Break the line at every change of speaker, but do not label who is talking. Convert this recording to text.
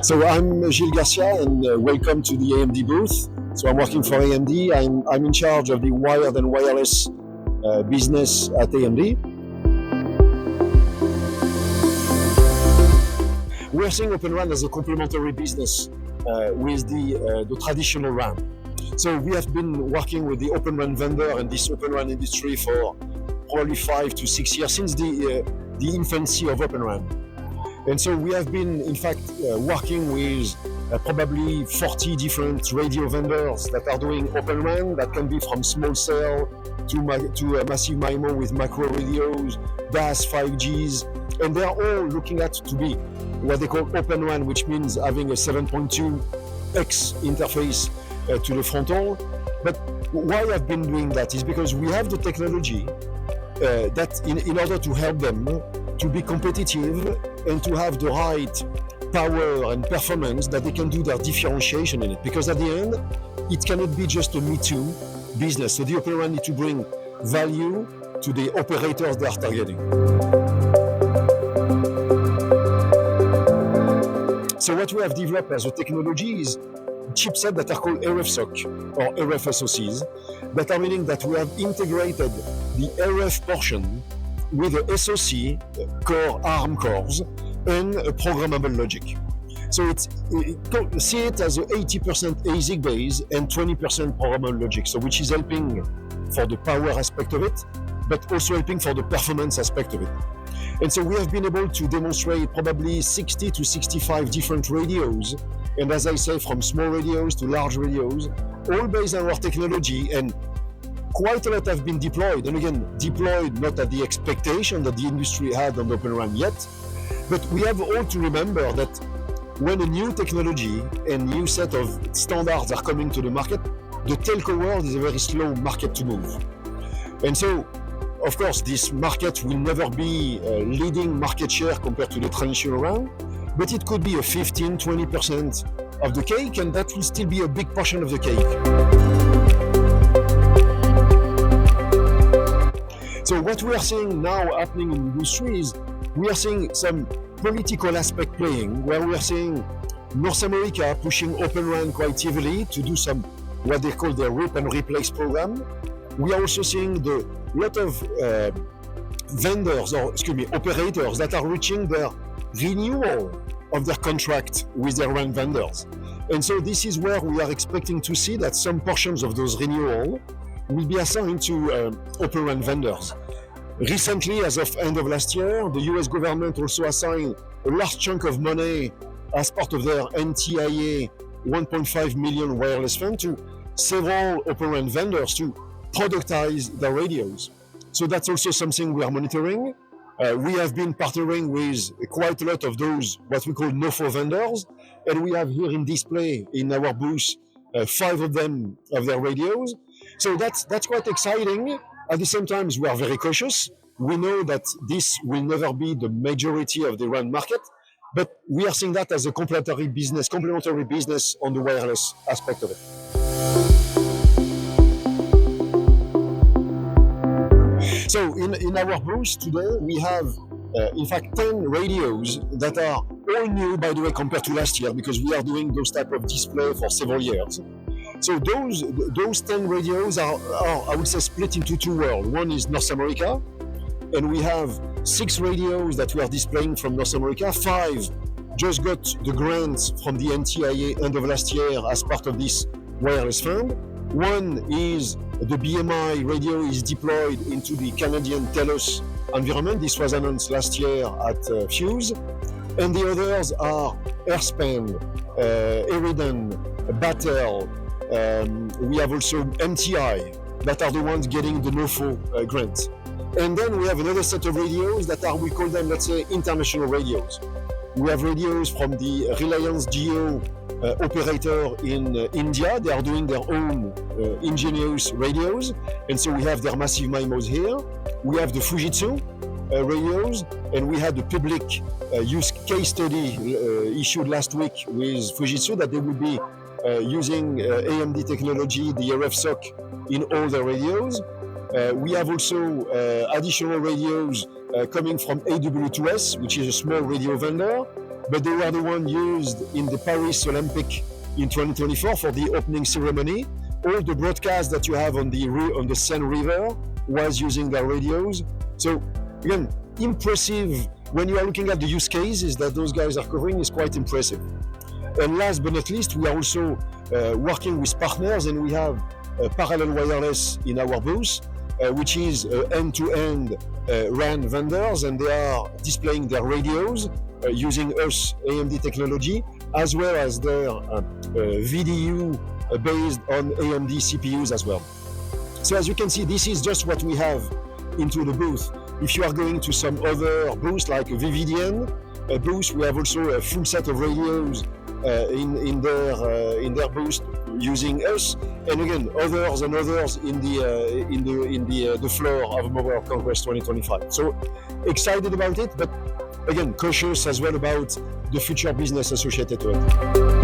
So I'm Gilles Garcia, and welcome to the AMD booth. So I'm working for AMD. I'm in charge of the wired and wireless business at AMD. We're seeing Open RAN as a complementary business with the traditional RAN. So we have been working with the Open RAN vendor and this Open RAN industry for probably 5 to 6 years, since the infancy of Open RAN. And so we have been, in fact, working with probably 40 different radio vendors that are doing Open RAN. That can be from small cell to massive MIMO with macro radios, DAS, 5Gs, and they are all looking at to be what they call Open RAN, which means having a 7.2x interface to the frontal. But why I've been doing that is because we have the technology that in order to help them to be competitive and to have the right power and performance that they can do their differentiation in it. Because at the end, it cannot be just a me too business. So the Open RAN need to bring value to the operators they are targeting. So what we have developed as a technology is chipsets that are called RFSoC or RFSoCs, that are meaning that we have integrated the RF portion with a SoC core, ARM cores, and a programmable logic. So see it as a 80% ASIC base and 20% programmable logic, so which is helping for the power aspect of it, but also helping for the performance aspect of it. And so we have been able to demonstrate probably 60 to 65 different radios, and as I say, from small radios to large radios, all based on our technology, and quite a lot have been deployed, and again, deployed not at the expectation that the industry had on Open RAN yet, but we have all to remember that when a new technology and new set of standards are coming to the market, the telco world is a very slow market to move. And so, of course, this market will never be a leading market share compared to the traditional RAN, but it could be a 15-20% of the cake, and that will still be a big portion of the cake. So what we are seeing now happening in the industry is we are seeing some political aspect playing, where we are seeing North America pushing Open RAN quite heavily to do some what they call the rip and replace program. We are also seeing a lot of operators that are reaching their renewal of their contract with their RAN vendors. And so this is where we are expecting to see that some portions of those renewal will be assigned to Open RAN vendors. Recently, as of end of last year, the US government also assigned a large chunk of money as part of their NTIA 1.5 million wireless fund to several Open RAN vendors to productize their radios. So that's also something we are monitoring. We have been partnering with quite a lot of those, what we call NOFO vendors, and we have here in display in our booth 5 of them, of their radios. So that's quite exciting. At the same time, we are very cautious. We know that this will never be the majority of the RAN market, but we are seeing that as a complementary business on the wireless aspect of it. So in our booth today, we have, in fact, 10 radios that are all new, by the way, compared to last year, because we are doing those type of display for several years. So those 10 radios are, I would say, split into 2 worlds. One is North America, and we have 6 radios that we are displaying from North America. 5 just got the grant from the NTIA end of last year as part of this wireless fund. One is the BMI radio is deployed into the Canadian TELUS environment. This was announced last year at Fuse. And the others are Airspan, Eridan, Battelle. We have also MTI that are the ones getting the NOFO grant. And then we have another set of radios that are, we call them, let's say, international radios. We have radios from the Reliance Jio operator in India. They are doing their own ingenious radios. And so we have their massive MIMOs here. We have the Fujitsu radios, and we had the public use case study issued last week with Fujitsu that they will be using AMD technology, the RFSoC, in all their radios. We have also additional radios coming from AW2S, which is a small radio vendor. but they were the one used in the Paris Olympic in 2024 for the opening ceremony. All the broadcasts that you have on the Seine River was using their radios. So again, impressive. When you are looking at the use cases that those guys are covering, is quite impressive. And last but not least, we are also working with partners, and we have Parallel Wireless in our booth, which is end-to-end RAN vendors, and they are displaying their radios using us AMD technology, as well as their VDU based on AMD CPUs as well. So as you can see, this is just what we have into the booth. If you are going to some other booths like VVDN booth, we have also a full set of radios in their booth using us, and again others and others in the floor of Mobile Congress 2025. So excited about it, but again cautious as well about the future business associated to it.